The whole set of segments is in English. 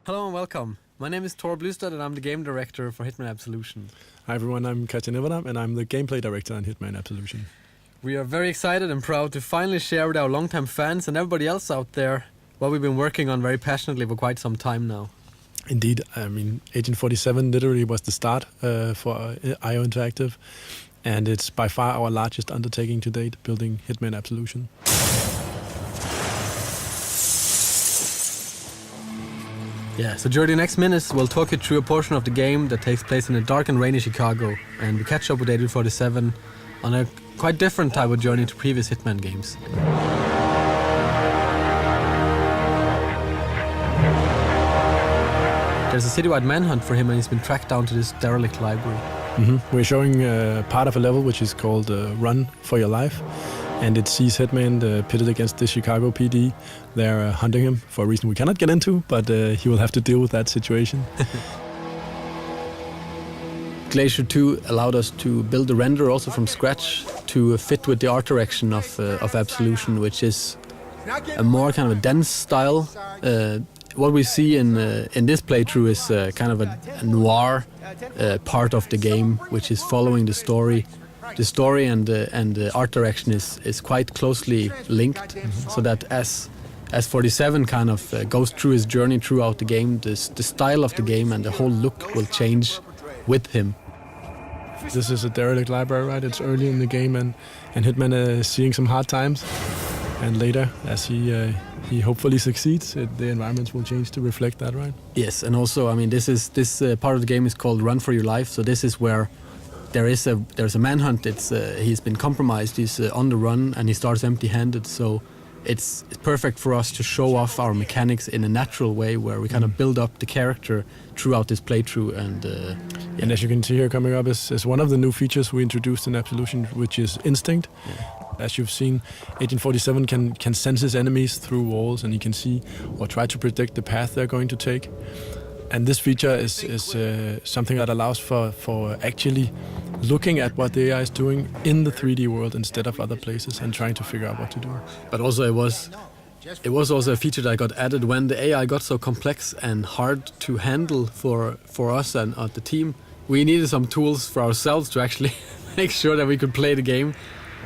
Hello and welcome. My name is Tor Blustad and I'm the game director for Hitman Absolution. Hi everyone, I'm Katja Nivedam and I'm the gameplay director on Hitman Absolution. We are very excited and proud to finally share with our longtime fans and everybody else out there what we've been working on very passionately for quite some time now. Indeed, I mean, Agent 47 literally was the start for IO Interactive, and it's by far our largest undertaking to date, building Hitman Absolution. Yeah, so during the next minutes we'll talk you through a portion of the game that takes place in a dark and rainy Chicago, and we catch up with Agent 47 on a quite different type of journey to previous Hitman games. There's a citywide manhunt for him and he's been tracked down to this derelict library. We're showing part of a level which is called Run for Your Life, and it sees Hitman pitted against the Chicago PD. They're hunting him for a reason we cannot get into, but he will have to deal with that situation. Glacier 2 allowed us to build a render also from scratch to fit with the art direction of Absolution, which is a more kind of a dense style. What we see in this playthrough is kind of a noir part of the game, which is following the story. The story and the art direction is quite closely linked, so that as 47 kind of goes through his journey throughout the game, the style of the game and the whole look will change with him. This is a derelict library, right? It's early in the game, and Hitman is seeing some hard times. And later, as he hopefully succeeds, the environments will change to reflect that, right? Yes, and also, I mean, this part of the game is called Run for Your Life. So this is where there's a manhunt. He's been compromised. He's on the run, and he starts empty-handed. So it's perfect for us to show off our mechanics in a natural way, where we kind of build up the character throughout this playthrough. And as you can see here, coming up is one of the new features we introduced in Absolution, which is Instinct. Yeah. As you've seen, Agent 47 can sense his enemies through walls, and he can see or try to predict the path they're going to take. And this feature is something that allows for actually looking at what the AI is doing in the 3D world instead of other places and trying to figure out what to do. But also it was also a feature that got added when the AI got so complex and hard to handle for us and the team. We needed some tools for ourselves to actually make sure that we could play the game.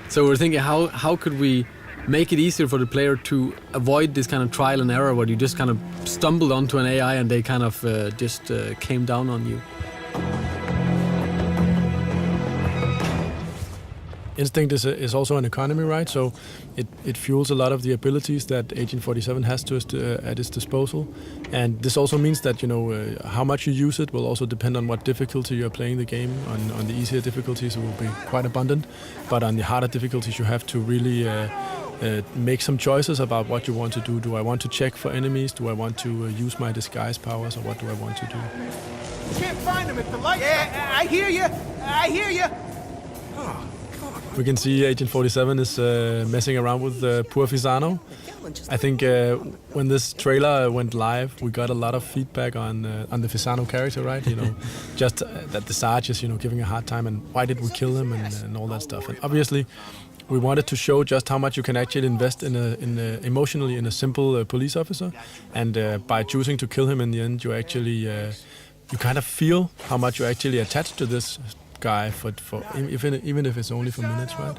So we're thinking, how could we make it easier for the player to avoid this kind of trial and error where you just kind of stumbled onto an AI and they kind of just came down on you. Instinct is also an economy, right? So it fuels a lot of the abilities that Agent 47 has at its disposal. And this also means that, how much you use it will also depend on what difficulty you're playing the game. On the easier difficulties, it will be quite abundant. But on the harder difficulties, you have to really make some choices about what you want to do. Do I want to check for enemies? Do I want to use my disguise powers? Or what do I want to do? Can't find him at the light. Yeah, I hear you. I hear you. We can see Agent 47 is messing around with poor Fisano. I think when this trailer went live, we got a lot of feedback on the Fisano character, right? Just that the Sarge is, giving a hard time, and why did we kill him and all that stuff. And obviously, we wanted to show just how much you can actually invest emotionally in a simple police officer, and by choosing to kill him in the end, you actually you kind of feel how much you actually attached to this guy even if it's only for minutes, right?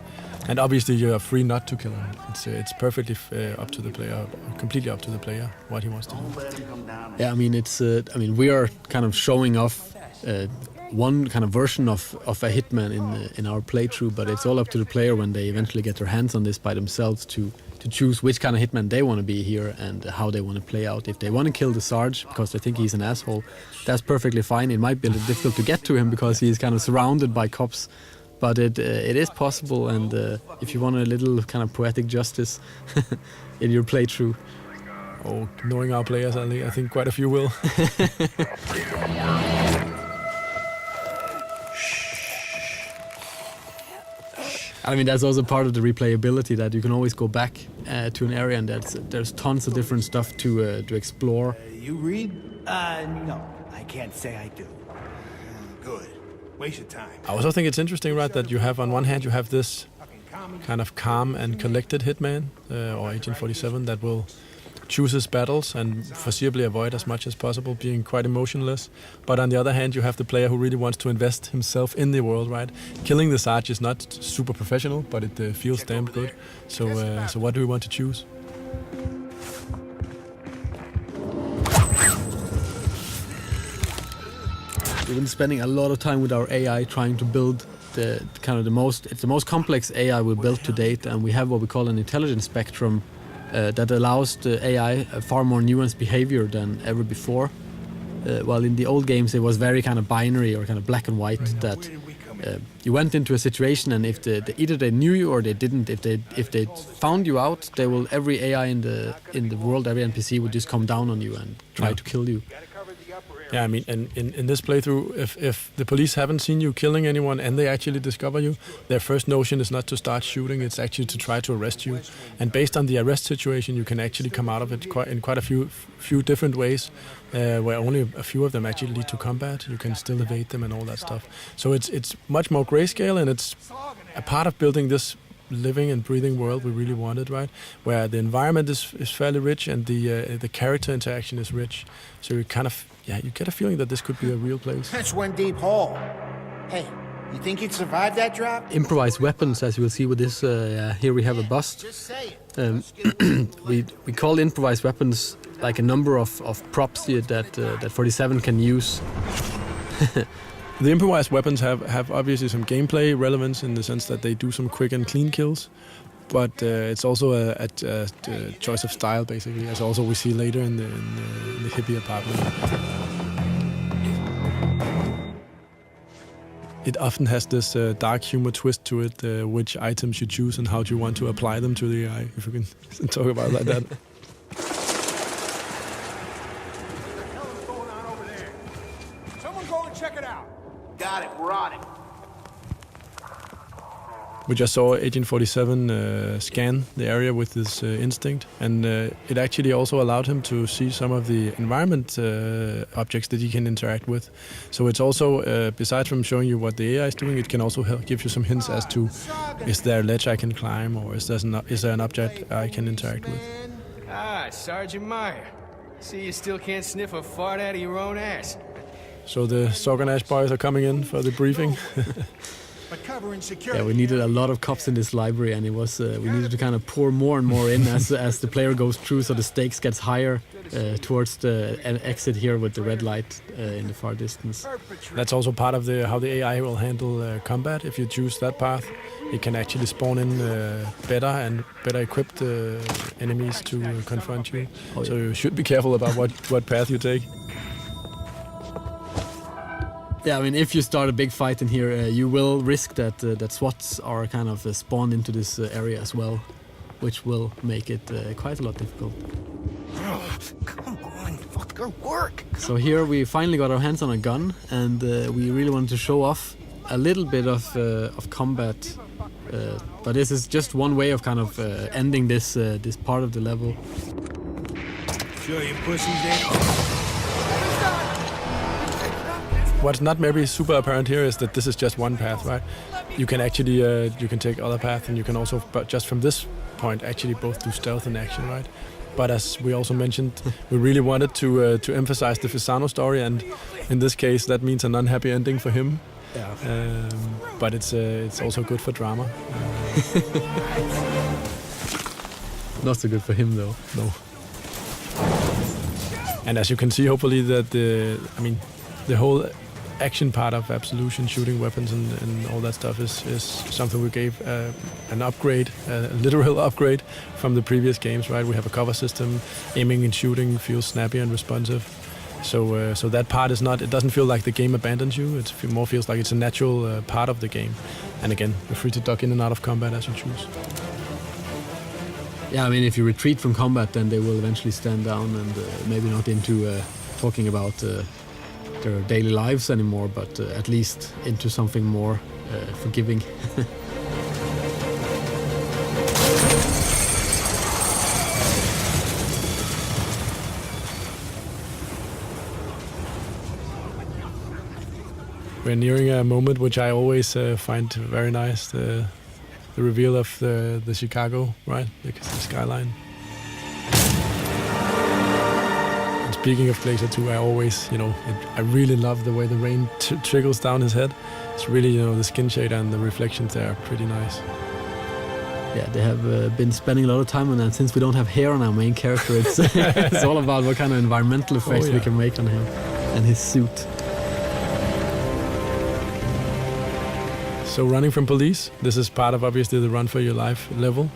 And obviously you are free not to kill him. It's perfectly up to the player, completely up to the player what he wants to do. Yeah, I mean we are kind of showing off one kind of version of a Hitman in our playthrough, but it's all up to the player when they eventually get their hands on this by themselves to choose which kind of Hitman they want to be here and how they want to play out. If they want to kill the Sarge because they think he's an asshole, that's perfectly fine. It might be a little difficult to get to him because he's kind of surrounded by cops, but it is possible. And if you want a little kind of poetic justice in your playthrough, knowing our players, I think quite a few will. I mean, that's also part of the replayability, that you can always go back to an area and there's tons of different stuff to explore. You read? No, I can't say I do. Good. Waste your time. I also think it's interesting, right, that you have on one hand you have this kind of calm and collected Hitman or Agent 47 that will choose his battles and foreseeably avoid as much as possible, being quite emotionless. But on the other hand, you have the player who really wants to invest himself in the world, right? Killing the Sarge is not super professional, but it feels damn good. So what do we want to choose? We've been spending a lot of time with our AI trying to build it's the most complex AI we built to date, and we have what we call an intelligence spectrum that allows the AI a far more nuanced behavior than ever before. While in the old games it was very kind of binary or kind of black and white, that you went into a situation and if either they knew you or they didn't, if they found you out, every AI in the world, every NPC would just come down on you and try to kill you. Yeah, I mean, and in this playthrough, if the police haven't seen you killing anyone and they actually discover you, their first notion is not to start shooting, it's actually to try to arrest you. And based on the arrest situation, you can actually come out of it in quite a few different ways, where only a few of them actually lead to combat. You can still evade them and all that stuff. So it's much more grayscale, and it's a part of building this living and breathing world we really wanted, right? Where the environment is fairly rich and the character interaction is rich. So you kind of, you get a feeling that this could be a real place. That's one deep hole. Hey, you think you'd survive that drop? Improvised weapons, as you will see with this, here we have a bust. Just say it. We call improvised weapons like a number of props here that 47 can use. The improvised weapons have obviously some gameplay relevance in the sense that they do some quick and clean kills, but it's also a choice of style, basically, as also we see later in the hippie apartment. It often has this dark humor twist to it, which items you choose and how do you want to apply them to the AI, if we can talk about it like that. Got it, we're on it. We just saw Agent 47 scan the area with his instinct, and it actually also allowed him to see some of the environment objects that he can interact with. So it's also, besides from showing you what the AI is doing, it can also give you some hints as to, is there a ledge I can climb, or is there an object I can interact with? Ah, Sergeant Meyer. See, you still can't sniff a fart out of your own ass. So the Sorganash boys are coming in for the briefing. Yeah, we needed a lot of cops in this library, and it was we needed to kind of pour more and more in as the player goes through, so the stakes gets higher towards the exit here with the red light in the far distance. That's also part of how the AI will handle combat. If you choose that path, it can actually spawn in better and better equipped enemies to confront you. Oh, yeah. So you should be careful about what path you take. Yeah, I mean, if you start a big fight in here, you will risk that SWATs are kind of spawned into this area as well, which will make it quite a lot difficult. Come on, fucker, work! So here we finally got our hands on a gun, and we really wanted to show off a little bit of combat. But this is just one way of kind of ending this part of the level. Sure you pussies ain't... What's not maybe super apparent here is that this is just one path, right? You can actually you can take other paths, and you can also, but just from this point, actually both do stealth and action, right? But as we also mentioned, we really wanted to emphasize the Fisano story, and in this case, that means an unhappy ending for him. Yeah. But it's also good for drama. Not so good for him, though. No. And as you can see, hopefully that the whole action part of Absolution, shooting weapons and all that stuff is something we gave an upgrade, a literal upgrade from the previous games, right? We have a cover system, aiming and shooting feels snappy and responsive. So that part is not, it doesn't feel like the game abandons you, it more feels like it's a natural part of the game. And again, you're free to duck in and out of combat as you choose. Yeah, I mean, if you retreat from combat, then they will eventually stand down and maybe not into talking about their daily lives anymore, but at least into something more forgiving. We're nearing a moment which I always find very nice, the reveal of the Chicago, right? The skyline. Speaking of Glacier 2, I always, I really love the way the rain trickles down his head. It's really, the skin shade and the reflections there are pretty nice. Yeah, they have been spending a lot of time on that. Since we don't have hair on our main character, it's it's all about what kind of environmental effects we can make on him and his suit. So running from police, this is part of obviously the run for your life level.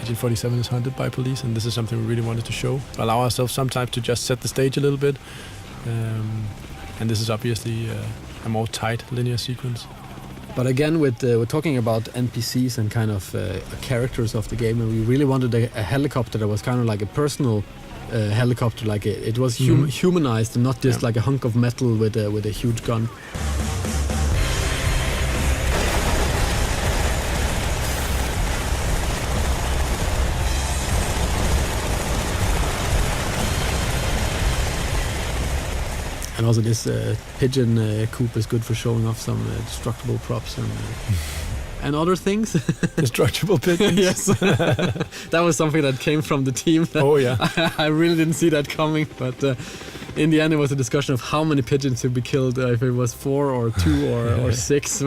Agent 47 is hunted by police, and this is something we really wanted to show. Allow ourselves sometimes to just set the stage a little bit. And this is obviously a more tight linear sequence. But again, we're talking about NPCs and kind of characters of the game, and we really wanted a helicopter that was kind of like a personal helicopter, like it was humanized and not just like a hunk of metal with a huge gun. And also this pigeon coop is good for showing off some destructible props and other things. Destructible pigeons? Yes. That was something that came from the team. Oh, yeah. I really didn't see that coming, but in the end it was a discussion of how many pigeons to be killed, if it was 4 or 2 or 6.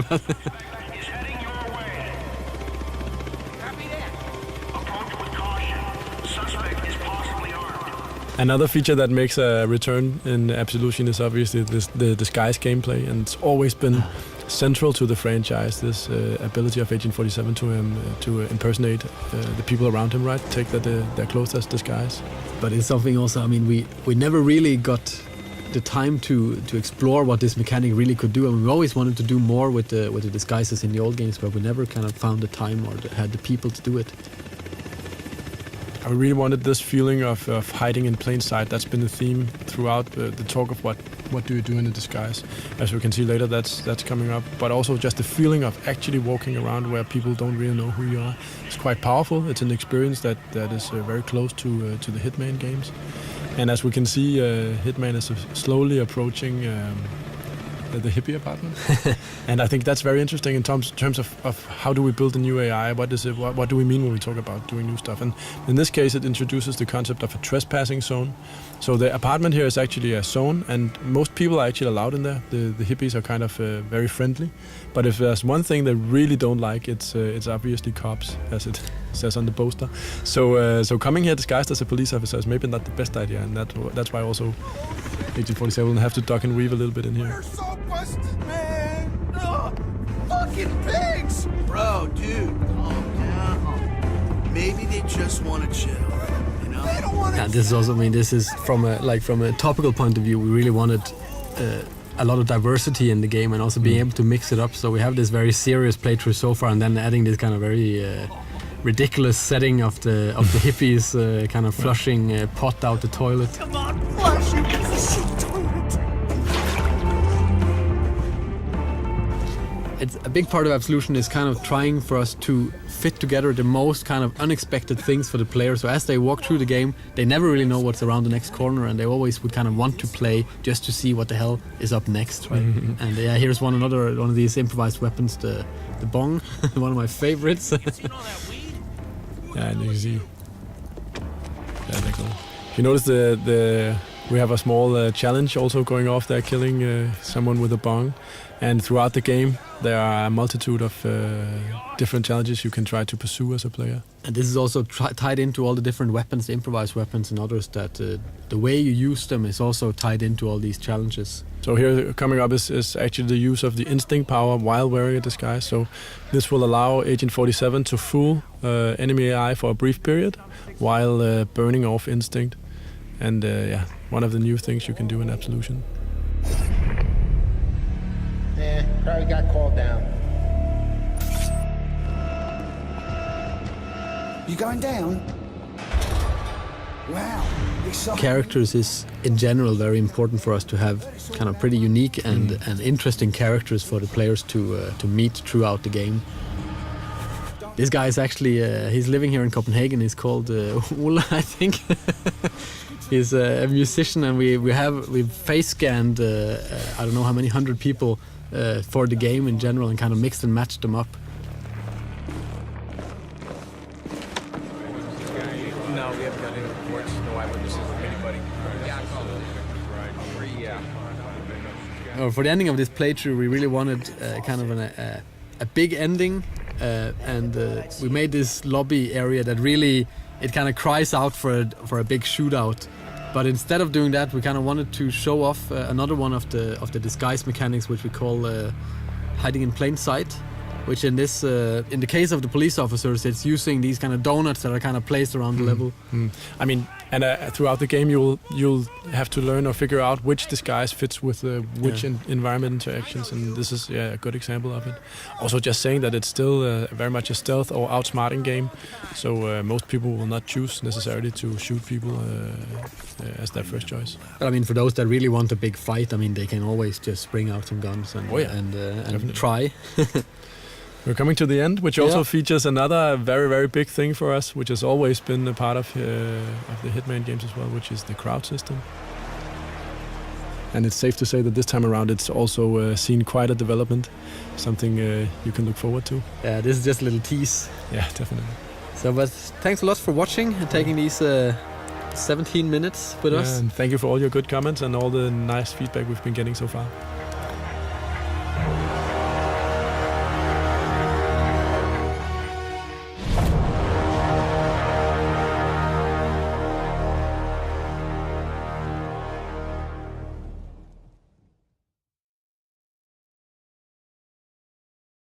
Another feature that makes a return in Absolution is obviously the disguise gameplay, and it's always been central to the franchise, this ability of Agent 47 to impersonate the people around him, right? Take their clothes as disguise. But it's something also, I mean, we never really got the time to explore what this mechanic really could do, and we always wanted to do more with the disguises in the old games, but we never kind of found the time or had the people to do it. I really wanted this feeling of hiding in plain sight. That's been the theme throughout the talk of what do you do in a disguise. As we can see later, that's coming up. But also just the feeling of actually walking around where people don't really know who you are. It's quite powerful. It's an experience that is very close to the Hitman games. And as we can see, Hitman is slowly approaching the hippie apartment. And I think that's very interesting in terms of how do we build a new AI, what do we mean when we talk about doing new stuff. And in this case it introduces the concept of a trespassing zone. So the apartment here is actually a zone, and most people are actually allowed in there. The hippies are kind of very friendly, but if there's one thing they really don't like, it's obviously cops, as it says on the poster. So coming here disguised as a police officer is maybe not the best idea, and that's why also Agent 47 will have to duck and weave a little bit in here. They're so busted, man! Ugh, fucking pigs! Bro, dude, calm down. Maybe they just want to chill, you know? They don't want to. And this is also, I mean, this is from a topical point of view, we really wanted a lot of diversity in the game and also being able to mix it up. So we have this very serious playthrough so far, and then adding this kind of very ridiculous setting of the hippies kind of flushing pot out the toilet. Come on, flush, you piece of shit toilet! It's a big part of Absolution is kind of trying for us to fit together the most kind of unexpected things for the player. So as they walk through the game, they never really know what's around the next corner, and they always would kind of want to play just to see what the hell is up next, right? And yeah, here's one of these improvised weapons, the bong, one of my favorites. Yeah, and you can see. Yeah, they're cool. If you notice we have a small challenge also going off there, killing someone with a bong. And throughout the game, there are a multitude of different challenges you can try to pursue as a player. And this is also tied into all the different weapons, the improvised weapons and others, that the way you use them is also tied into all these challenges. So here coming up is actually the use of the instinct power while wearing a disguise. So this will allow Agent 47 to fool enemy AI for a brief period while burning off instinct. And yeah, one of the new things you can do in Absolution. Yeah, probably got called down. You going down? Wow. Characters is in general very important for us to have kind of pretty unique and interesting characters for the players to meet throughout the game. This guy is actually he's living here in Copenhagen. He's called Ola, I think. He's a musician, and we've face scanned I don't know how many 100 people for the game in general, and kind of mixed and matched them up. No, we haven't got any reports. No eyewitnesses of anybody. For the ending of this playthrough, we really wanted kind of a big ending, and we made this lobby area that really it kind of cries out for a big shootout. But instead of doing that, we kind of wanted to show off another one of the disguise mechanics, which we call hiding in plain sight. Which in this, in the case of the police officers, it's using these kind of donuts that are kind of placed around the level. I mean, and throughout the game, you'll have to learn or figure out which disguise fits with which environment interactions, and this is a good example of it. Also, just saying that it's still very much a stealth or outsmarting game, so most people will not choose necessarily to shoot people as their first choice. But I mean, for those that really want a big fight, I mean, they can always just bring out some guns and try. We're coming to the end, which also features another very, very big thing for us, which has always been a part of the Hitman games as well, which is the crowd system. And it's safe to say that this time around it's also seen quite a development, something you can look forward to. Yeah, this is just a little tease. Yeah, definitely. So, but thanks a lot for watching and taking these 17 minutes with us. And thank you for all your good comments and all the nice feedback we've been getting so far.